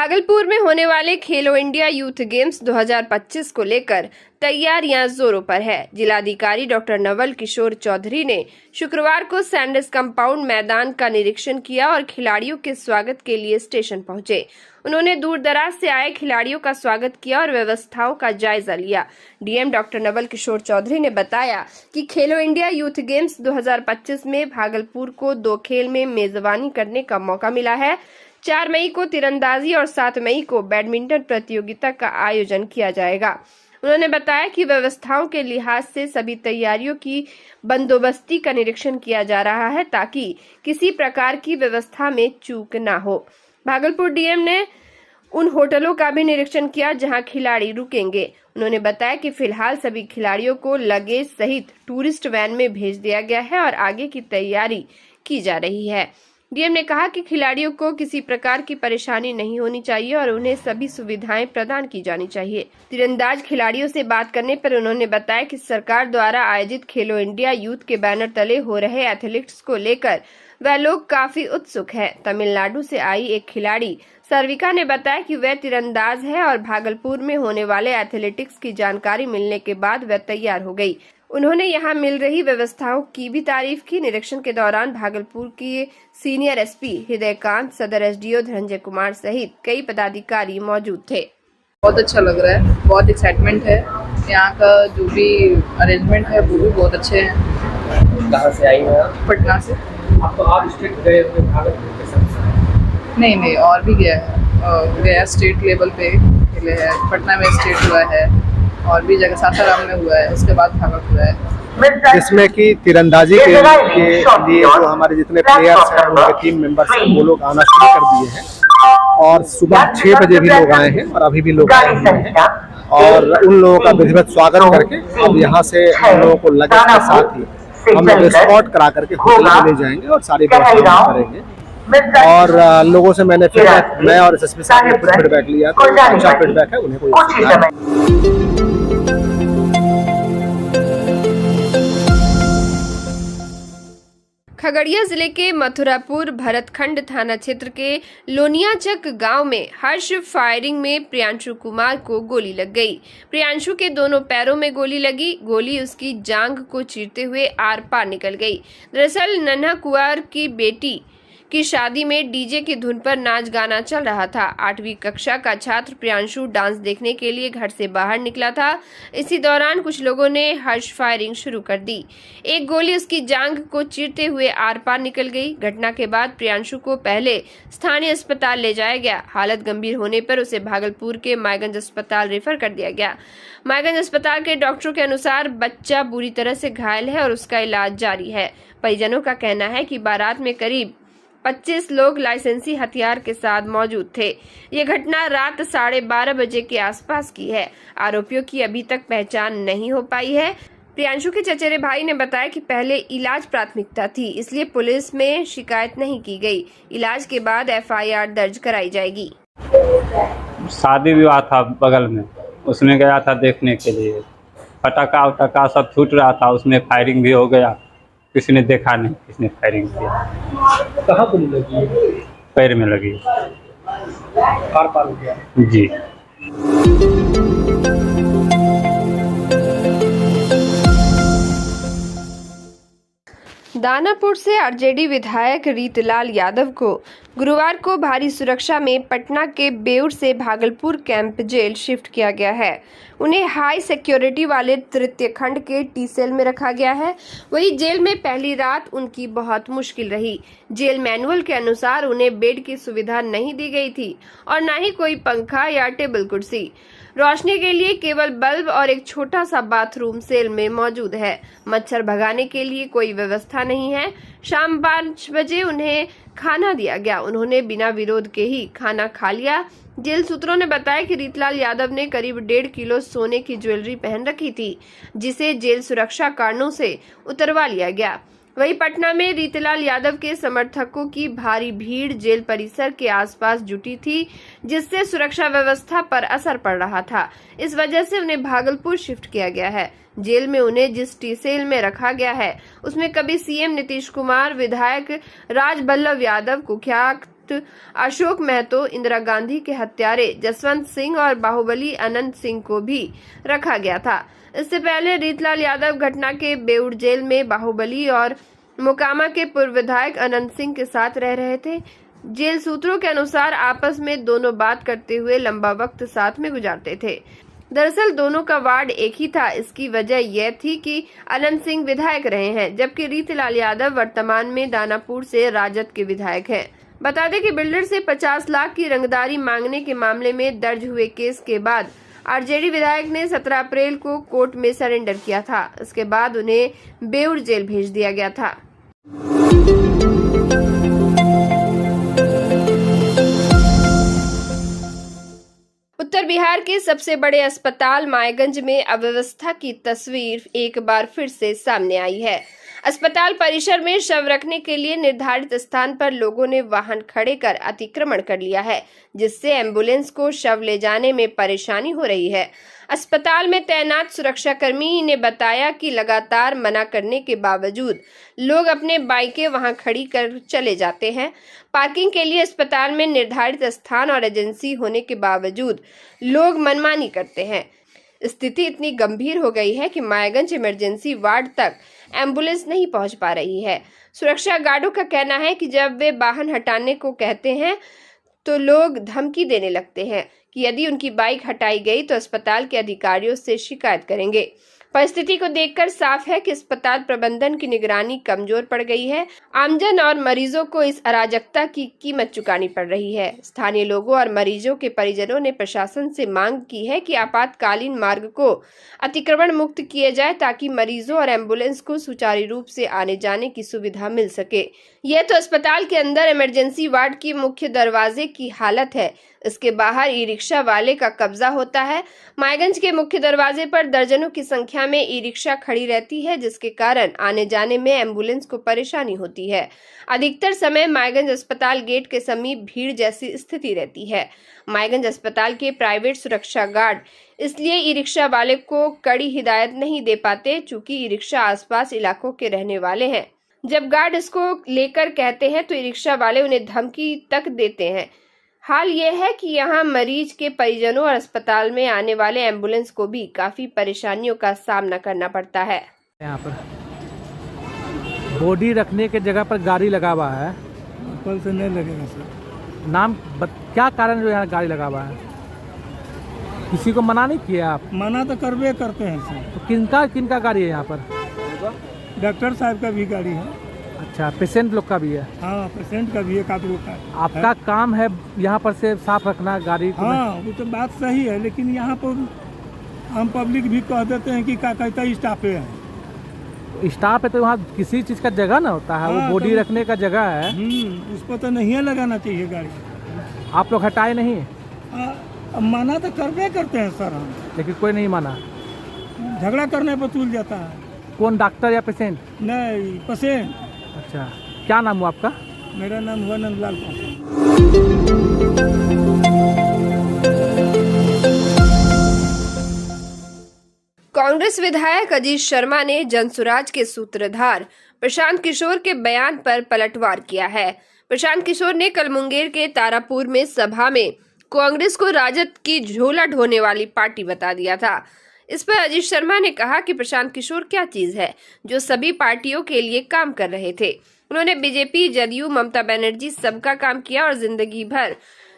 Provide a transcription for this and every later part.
भागलपुर में होने वाले खेलो इंडिया यूथ गेम्स 2025 को लेकर तैयारियां जोरों पर है। जिलाधिकारी डॉक्टर नवल किशोर चौधरी ने शुक्रवार को सैंडस कंपाउंड मैदान का निरीक्षण किया और खिलाड़ियों के स्वागत के लिए स्टेशन पहुंचे। उन्होंने दूर दराज से आए खिलाड़ियों का स्वागत किया और व्यवस्थाओं का जायजा लिया। डीएम डॉक्टर नवल किशोर चौधरी ने बताया कि खेलो इंडिया यूथ गेम्स 2025 में भागलपुर को 2 खेल में मेजबानी करने का मौका मिला है। 4 मई को तीरंदाजी और 7 मई को बैडमिंटन प्रतियोगिता का आयोजन किया जाएगा। उन्होंने बताया कि व्यवस्थाओं के लिहाज से सभी तैयारियों की बंदोबस्ती का निरीक्षण किया जा रहा है ताकि किसी प्रकार की व्यवस्था में चूक न हो। भागलपुर डीएम ने उन होटलों का भी निरीक्षण किया जहां खिलाड़ी रुकेंगे। उन्होंने बताया कि फिलहाल सभी खिलाड़ियों को लगेज सहित टूरिस्ट वैन में भेज दिया गया है और आगे की तैयारी की जा रही है। डीएम ने कहा कि खिलाड़ियों को किसी प्रकार की परेशानी नहीं होनी चाहिए और उन्हें सभी सुविधाएं प्रदान की जानी चाहिए। तीरंदाज खिलाड़ियों से बात करने पर उन्होंने बताया कि सरकार द्वारा आयोजित खेलो इंडिया यूथ के बैनर तले हो रहे एथलेटिक्स को लेकर वह लोग काफी उत्सुक है। तमिलनाडु से आई एक खिलाड़ी सर्विका ने बताया कि वह तीरंदाज है और भागलपुर में होने वाले एथलेटिक्स की जानकारी मिलने के बाद वह तैयार हो गई। उन्होंने यहां मिल रही व्यवस्थाओं की भी तारीफ की। निरीक्षण के दौरान भागलपुर के सीनियर एसपी हृदयकांत, सदर एसडीओ धनंजय कुमार सहित कई पदाधिकारी मौजूद थे। बहुत अच्छा लग रहा है, बहुत एक्साइटमेंट है। यहाँ का जो भी अरेंजमेंट है वो भी बहुत अच्छे हैं। कहाँ से आई हैं आप? पटना से। आप स्टेट गए हुए भागलपुर के साथ? नहीं, और भी गया स्टेट लेवल पे खेले हैं। पटना में स्टेट हुआ है और भी जगह सासाराम में हुआ है, उसके बाद भागलपुर है। जिसमें कि तीरंदाजी के लिए जो हमारे जितने प्लेयर्स हैं उनके टीम मेंबर्स हैं वो लोग आना शुरू कर दिए हैं और सुबह 6 बजे भी लोग आए हैं और अभी भी लोग आए हुए हैं और उन लोगों का विधिवत स्वागत करके अब यहाँ से हम लोगों को लगेज के साथ ही हम लोग स्पॉट करा करके होटल में ले जाएंगे और सारी व्यवस्था करेंगे। और लोगों से मैंने फीडबैक, मैं और एसएसपी साहब ने फीडबैक लिया तो अच्छा फीडबैक है, उन्हें कोई खगड़िया जिले के मथुरापुर भरतखंड थाना क्षेत्र के लोनियाचक गांव में हर्ष फायरिंग में प्रियांशु कुमार को गोली लग गई। प्रियांशु के दोनों पैरों में गोली लगी। गोली उसकी जांघ को चीरते हुए आर पार निकल गई। दरअसल नन्हा कुंवर की बेटी की शादी में डीजे की धुन पर नाच गाना चल रहा था। 8वीं कक्षा का छात्र प्रियांशु डांस देखने के लिए घर से बाहर निकला था। इसी दौरान कुछ लोगों ने हर्ष फायरिंग शुरू कर दी। एक गोली उसकी जांघ को चीरते हुए आर पार निकल गई। घटना के बाद प्रियांशु को पहले स्थानीय अस्पताल ले जाया गया। हालत गंभीर होने पर उसे भागलपुर के मायगंज अस्पताल रेफर कर दिया गया। मायगंज अस्पताल के डॉक्टरों के अनुसार बच्चा बुरी तरह से घायल है और उसका इलाज जारी है। परिजनों का कहना है कि बारात में करीब 25 लोग लाइसेंसी हथियार के साथ मौजूद थे। ये घटना रात 12:30 बजे के आसपास की है। आरोपियों की अभी तक पहचान नहीं हो पाई है। प्रियांशु के चचेरे भाई ने बताया कि पहले इलाज प्राथमिकता थी, इसलिए पुलिस में शिकायत नहीं की गई। इलाज के बाद एफआईआर दर्ज कराई जाएगी। शादी विवाह था बगल में, उसमें गया था देखने के लिए। पटाखा उटाखा सब छूट रहा था, उसमें फायरिंग भी हो गया। किसी ने देखा नहीं किसने फायरिंग किया। कहाँ गोली लगी? पैर में लगी। आर पार हो गया जी। दानापुर से आरजेडी विधायक रीतलाल यादव को गुरुवार को भारी सुरक्षा में पटना के बेउर से भागलपुर कैंप जेल शिफ्ट किया गया है। उन्हें हाई सिक्योरिटी वाले तृतीय खंड के टी सेल में रखा गया है। वहीं जेल में पहली रात उनकी बहुत मुश्किल रही। जेल मैनुअल के अनुसार उन्हें बेड की सुविधा नहीं दी गई थी और न ही कोई पंखा या टेबल कुर्सी। रोशनी के लिए केवल बल्ब और एक छोटा सा बाथरूम सेल में मौजूद है। मच्छर भगाने के लिए कोई व्यवस्था नहीं है। शाम 5 बजे उन्हें खाना दिया गया। उन्होंने बिना विरोध के ही खाना खा लिया। जेल सूत्रों ने बताया कि रीतलाल यादव ने करीब 1.5 किलो सोने की ज्वेलरी पहन रखी थी, जिसे जेल सुरक्षा कारणों से उतरवा लिया गया। वहीं पटना में रीतलाल यादव के समर्थकों की भारी भीड़ जेल परिसर के आसपास जुटी थी, जिससे सुरक्षा व्यवस्था पर असर पड़ रहा था। इस वजह से उन्हें भागलपुर शिफ्ट किया गया है। जेल में उन्हें जिस टी सेल में रखा गया है उसमें कभी सीएम नीतीश कुमार, विधायक राजबल्लभ यादव, कुख्यात उपायुक्त अशोक महतो, इंदिरा गांधी के हत्यारे जसवंत सिंह और बाहुबली अनंत सिंह को भी रखा गया था। इससे पहले रीतलाल यादव घटना के बेउर जेल में बाहुबली और मोकामा के पूर्व विधायक अनंत सिंह के साथ रह रहे थे। जेल सूत्रों के अनुसार आपस में दोनों बात करते हुए लंबा वक्त साथ में गुजारते थे। दरअसल दोनों का वार्ड एक ही था। इसकी वजह यह थी कि अनंत सिंह विधायक रहे हैं, जबकि रीतलाल यादव वर्तमान में दानापुर से राजद के विधायक हैं। बता दें कि बिल्डर से 50 लाख की रंगदारी मांगने के मामले में दर्ज हुए केस के बाद आरजेडी विधायक ने 17 अप्रैल को कोर्ट में सरेंडर किया था। इसके बाद उन्हें बेउर जेल भेज दिया गया था। उत्तर बिहार के सबसे बड़े अस्पताल मायगंज में अव्यवस्था की तस्वीर एक बार फिर से सामने आई है। अस्पताल परिसर में शव रखने के लिए निर्धारित स्थान पर लोगों ने वाहन खड़े कर अतिक्रमण कर लिया है, जिससे एम्बुलेंस को शव ले जाने में परेशानी हो रही है। अस्पताल में तैनात सुरक्षाकर्मी ने बताया कि लगातार मना करने के बावजूद लोग अपने बाइकें वहां खड़ी कर चले जाते हैं। पार्किंग के लिए अस्पताल में निर्धारित स्थान और एजेंसी होने के बावजूद लोग मनमानी करते हैं। स्थिति इतनी गंभीर हो गई है कि मायगंज इमरजेंसी वार्ड तक एम्बुलेंस नहीं पहुंच पा रही है। सुरक्षा गार्डों का कहना है कि जब वे वाहन हटाने को कहते हैं तो लोग धमकी देने लगते हैं कि यदि उनकी बाइक हटाई गई तो अस्पताल के अधिकारियों से शिकायत करेंगे। परिस्थिति को देखकर साफ है कि अस्पताल प्रबंधन की निगरानी कमजोर पड़ गई है। आमजन और मरीजों को इस अराजकता की कीमत चुकानी पड़ रही है। स्थानीय लोगों और मरीजों के परिजनों ने प्रशासन से मांग की है कि आपातकालीन मार्ग को अतिक्रमण मुक्त किए जाए ताकि मरीजों और एम्बुलेंस को सुचारू रूप से आने जाने की सुविधा मिल सके। यह तो अस्पताल के अंदर इमरजेंसी वार्ड की मुख्य दरवाजे की हालत है। इसके बाहर ई रिक्शा वाले का कब्जा होता है। मायगंज के मुख्य दरवाजे पर दर्जनों की संख्या में ई रिक्शा खड़ी रहती है, जिसके कारण आने जाने में एम्बुलेंस को परेशानी होती है। अधिकतर समय मायगंज अस्पताल गेट के समीप भीड़ जैसी स्थिति रहती है। मायगंज अस्पताल के प्राइवेट सुरक्षा गार्ड इसलिए ई रिक्शा वाले को कड़ी हिदायत नहीं दे पाते, चूंकि ई रिक्शा आसपास इलाकों के रहने वाले हैं। जब गार्ड इसको लेकर कहते हैं तो ई रिक्शा वाले उन्हें धमकी तक देते हैं। हाल यह है कि यहाँ मरीज के परिजनों और अस्पताल में आने वाले एम्बुलेंस को भी काफी परेशानियों का सामना करना पड़ता है। यहाँ पर बॉडी रखने के जगह पर गाड़ी लगा हुआ है। कल से नहीं लगेगा सर। क्या कारण जो यहाँ गाड़ी लगा हुआ है? किसी को मना नहीं किया आप? मना तो करवे करते हैं सर। तो किनका गाड़ी है यहाँ पर? डॉक्टर साहब का भी गाड़ी है। अच्छा, पेशेंट लोग का भी है? हाँ, पेशेंट का भी है, काफी का। आपका काम है यहाँ पर से साफ रखना गाड़ी को? हाँ, वो तो बात सही है, लेकिन यहाँ पर हम पब्लिक भी कह देते हैं कि क्या कहता है स्टाफे है। स्टाफ है तो वहाँ किसी चीज़ का जगह ना होता है। हाँ, वो बॉडी तो रखने का जगह है। उस पर तो नहीं लगाना चाहिए गाड़ी। आप लोग हटाए नहीं? मना तो करवे करते हैं सर हम, लेकिन कोई नहीं माना। झगड़ा करने पर तुल जाता है। कौन, डॉक्टर या पेशेंट? नहीं, पेशेंट। अच्छा, क्या नाम हुआ आपका? मेरा नाम हुआ नंदलाल पासवान। कांग्रेस विधायक अजीत शर्मा ने जनसुराज के सूत्रधार प्रशांत किशोर के बयान पर पलटवार किया है। प्रशांत किशोर ने कल मुंगेर के तारापुर में सभा में कांग्रेस को राजद की झोला ढोने वाली पार्टी बता दिया था। इस पर अजीत शर्मा ने कहा कि प्रशांत किशोर क्या चीज है जो सभी पार्टियों के लिए काम कर रहे थे। उन्होंने बीजेपी, जदयू, ममता बनर्जी सबका काम किया और जिंदगी भर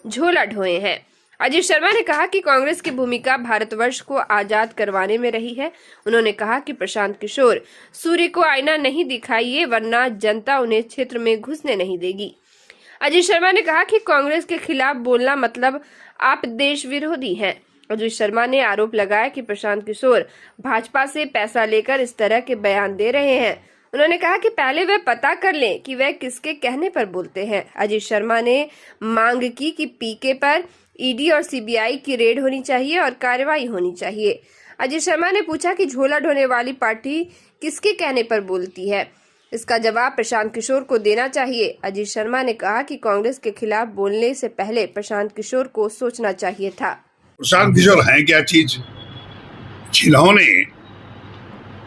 झोला ढोए हैं। अजीत शर्मा ने कहा कि कांग्रेस की भूमिका भारतवर्ष को आजाद करवाने में रही है। उन्होंने कहा कि प्रशांत किशोर सूर्य को आईना नहीं दिखाइए, वरना जनता उन्हें क्षेत्र में घुसने नहीं देगी। अजीत शर्मा ने कहा कि कांग्रेस के खिलाफ बोलना मतलब आप देश विरोधी हैं। अजीत शर्मा ने आरोप लगाया कि प्रशांत किशोर भाजपा से पैसा लेकर इस तरह के बयान दे रहे हैं। उन्होंने कहा कि पहले वह पता कर लें कि वह किसके कहने पर बोलते हैं। अजीत शर्मा ने मांग की कि पीके पर ईडी और सीबीआई की रेड होनी चाहिए और कार्रवाई होनी चाहिए। अजीत शर्मा ने पूछा कि झोला ढोने वाली पार्टी किसके कहने पर बोलती है। इसका जवाब प्रशांत किशोर को देना चाहिए। अजीत शर्मा ने कहा कि कांग्रेस के खिलाफ बोलने से पहले प्रशांत किशोर को सोचना चाहिए था। प्रशांत किशोर हैं क्या चीज, जिन्होंने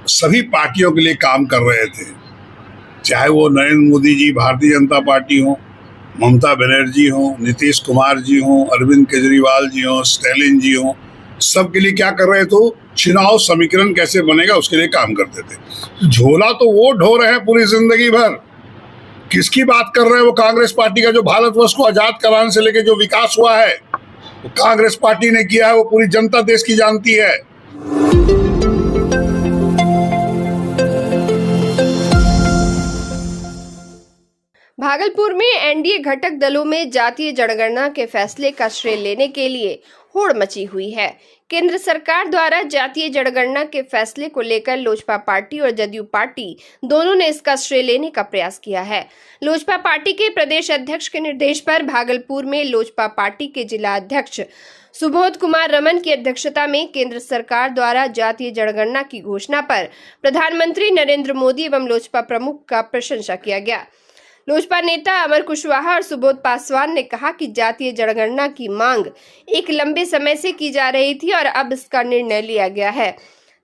सभी पार्टियों के लिए काम कर रहे थे, चाहे वो नरेंद्र मोदी जी भारतीय जनता पार्टी हो, ममता बनर्जी हों, नीतीश कुमार जी हों, अरविंद केजरीवाल जी हों, स्टैलिन जी हों, सबके लिए क्या कर रहे थे? चुनाव समीकरण कैसे बनेगा उसके लिए काम करते थे। झोला तो वो ढो रहे हैं पूरी जिंदगी भर। किसकी बात कर रहे हैं? वो कांग्रेस पार्टी का जो भारतवर्ष को आजाद कराने से लेकर जो विकास हुआ है वो कांग्रेस पार्टी ने किया है, वो पूरी जनता देश की जानती है। भागलपुर में एनडीए घटक दलों में जातीय जनगणना के फैसले का श्रेय लेने के लिए होड़ मची हुई है। केंद्र सरकार द्वारा जातीय जनगणना के फैसले को लेकर लोजपा पार्टी और जदयू पार्टी दोनों ने इसका श्रेय लेने का प्रयास किया है। लोजपा पार्टी के प्रदेश अध्यक्ष के निर्देश पर भागलपुर में लोजपा पार्टी के जिला अध्यक्ष सुबोध कुमार रमन की अध्यक्षता में केंद्र सरकार द्वारा जातीय जनगणना की घोषणा पर प्रधानमंत्री नरेंद्र मोदी एवं लोजपा प्रमुख का प्रशंसा किया गया। लोजपा नेता अमर कुशवाहा और सुबोध पासवान ने कहा कि जातीय जनगणना की मांग एक लंबे समय से की जा रही थी और अब इसका निर्णय लिया गया है।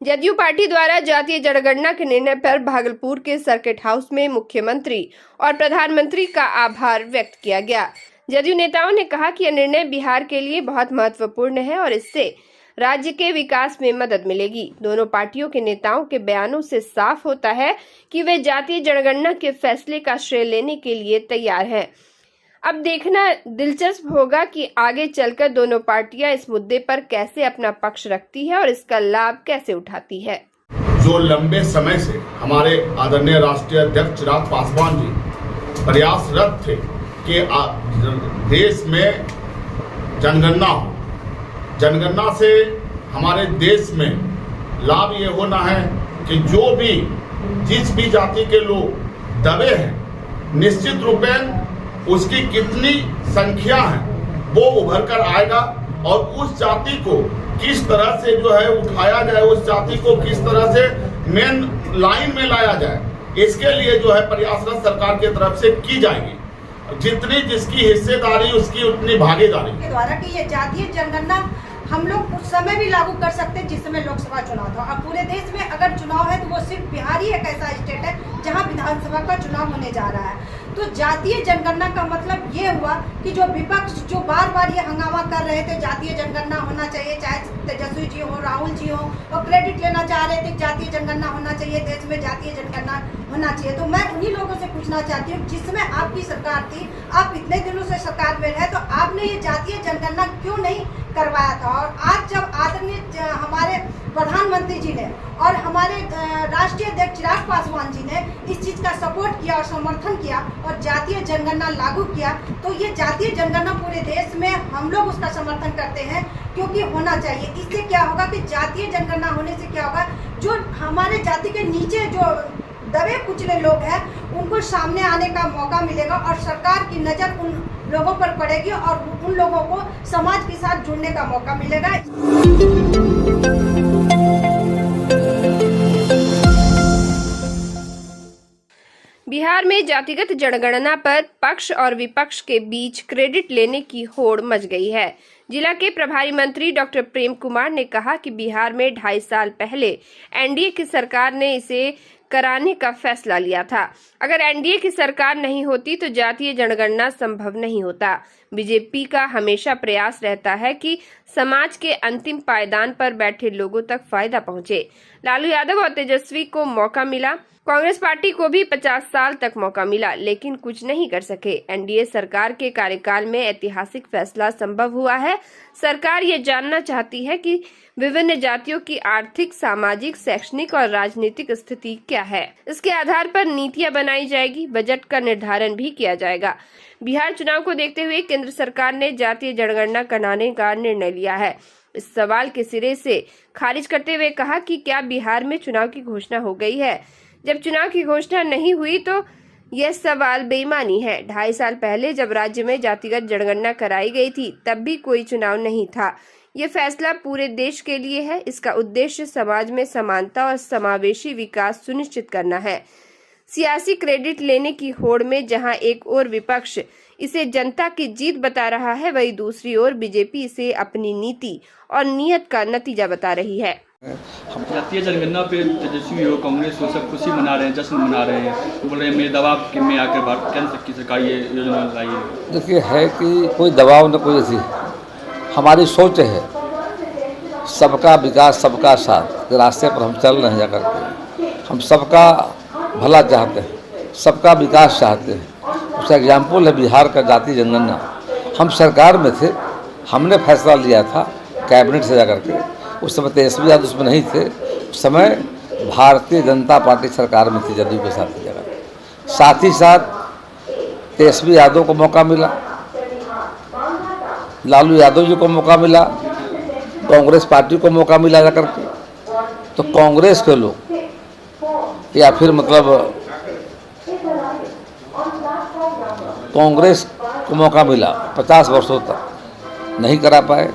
जदयू पार्टी द्वारा जातीय जनगणना के निर्णय पर भागलपुर के सर्किट हाउस में मुख्यमंत्री और प्रधानमंत्री का आभार व्यक्त किया गया। जदयू नेताओं ने कहा कि यह निर्णय बिहार के लिए बहुत महत्वपूर्ण है और इससे राज्य के विकास में मदद मिलेगी। दोनों पार्टियों के नेताओं के बयानों से साफ होता है कि वे जातीय जनगणना के फैसले का श्रेय लेने के लिए तैयार हैं। अब देखना दिलचस्प होगा कि आगे चलकर दोनों पार्टियां इस मुद्दे पर कैसे अपना पक्ष रखती है और इसका लाभ कैसे उठाती है। जो लंबे समय से हमारे आदरणीय राष्ट्रीय अध्यक्ष चिराग पासवान जी प्रयासरत थे कि देश में जनगणना हो। जनगणना से हमारे देश में लाभ ये होना है कि जो भी जिस भी जाति के लोग दबे हैं, निश्चित रूपेण उसकी कितनी संख्या है वो उभर कर आएगा और उस जाति को किस तरह से जो है उठाया जाए, उस जाति को किस तरह से मेन लाइन में लाया जाए, इसके लिए जो है प्रयासरत सरकार की तरफ से की जाएगी। जितनी जिसकी हिस्सेदारी उसकी उतनी भागीदारी के द्वारा कि ये जातीय जनगणना हम लोग उस समय भी लागू कर सकते हैं जिस समय लोकसभा चुनाव था। अब पूरे देश में अगर चुनाव है तो वो सिर्फ बिहार ही एक ऐसा स्टेट है जहां विधानसभा का चुनाव होने जा रहा है। तो जातीय जनगणना का मतलब ये हुआ कि जो विपक्ष जो बार बार ये हंगामा कर रहे थे जातीय जनगणना होना चाहिए, चाहे तेजस्वी जी हो, राहुल जी हो, और क्रेडिट लेना चाह रहे थे जातीय जनगणना होना चाहिए, देश में जातीय जनगणना होना चाहिए। तो मैं उन्हीं लोगों से पूछना चाहती हूँ जिसमें आपकी सरकार थी, आप इतने दिनों से सरकार में रहे, तो आपने ये जातीय जनगणना क्यों नहीं करवाया था? और आज जब आदरणीय हमारे प्रधानमंत्री जी ने और हमारे राष्ट्रीय अध्यक्ष चिराग पासवान जी ने इस चीज का सपोर्ट किया और समर्थन किया और जातीय जनगणना लागू किया, तो ये जातीय जनगणना पूरे देश में हम लोग उसका समर्थन करते हैं क्योंकि होना चाहिए। इससे क्या होगा कि जातीय जनगणना होने से क्या होगा, जो हमारे जाति के नीचे जो दबे कुचले लोग हैं उनको सामने आने का मौका मिलेगा और सरकार की नज़र उन लोगों पर पड़ेगी और उन लोगों को समाज के साथ जुड़ने का मौका मिलेगा। बिहार में जातिगत जनगणना पर पक्ष और विपक्ष के बीच क्रेडिट लेने की होड़ मच गई है। जिला के प्रभारी मंत्री डॉक्टर प्रेम कुमार ने कहा कि बिहार में 2.5 साल पहले एनडीए की सरकार ने इसे कराने का फैसला लिया था। अगर एनडीए की सरकार नहीं होती तो जातीय जनगणना संभव नहीं होता। बीजेपी का हमेशा प्रयास रहता है कि समाज के अंतिम पायदान पर बैठे लोगों तक फायदा पहुंचे। लालू यादव और तेजस्वी को मौका मिला, कांग्रेस पार्टी को भी 50 साल तक मौका मिला, लेकिन कुछ नहीं कर सके। एनडीए सरकार के कार्यकाल में ऐतिहासिक फैसला संभव हुआ है। सरकार ये जानना चाहती है कि विभिन्न जातियों की आर्थिक, सामाजिक, शैक्षणिक और राजनीतिक स्थिति क्या है। इसके आधार पर नीतियां बनाई जाएगी, बजट का निर्धारण भी किया जाएगा। बिहार चुनाव को देखते हुए केंद्र सरकार ने जातीय जनगणना कराने का निर्णय लिया है। इस सवाल के सिरे से खारिज करते हुए कहा कि क्या बिहार में चुनाव की घोषणा हो गई है? जब चुनाव की घोषणा नहीं हुई तो यह सवाल बेईमानी है। 2.5 साल पहले जब राज्य में जातिगत जनगणना कराई गई थी तब भी कोई चुनाव नहीं था। ये फैसला पूरे देश के लिए है। इसका उद्देश्य समाज में समानता और समावेशी विकास सुनिश्चित करना है। सियासी क्रेडिट लेने की होड़ में जहां एक ओर विपक्ष इसे जनता की जीत बता रहा है, वहीं दूसरी ओर बीजेपी इसे अपनी नीति और नीयत का नतीजा बता रही है। जातीय जनगणना पे तेजस्वी हो, कांग्रेस हो, सब खुशी मना रहे हैं, जश्न मना रहे हैं, बोल रहे हैं मेरे दबाव में आकर भारत केंद्र की सरकार ये योजना लाई है। देखिए है कि कोई दबाव न कोई ऐसी हमारी सोच है, सबका विकास सबका साथ के रास्ते पर हम चल रहे हैं जाकर के। हम सबका भला चाहते हैं, सबका विकास चाहते हैं। उसका एग्जाम्पल है बिहार का जातीय जनगणना। हम सरकार में थे, हमने फैसला लिया था कैबिनेट से जाकर के। उस समय तेजस्वी यादव उसमें नहीं थे, उस समय भारतीय जनता पार्टी सरकार में थी जदयू के साथ जगह। साथ ही साथ तेजस्वी यादव को मौका मिला, लालू यादव जी को मौका मिला, कांग्रेस पार्टी को मौका मिला जाकर के। तो कांग्रेस के लोग या फिर मतलब कांग्रेस को मौका मिला 50 वर्षों तक नहीं करा पाए।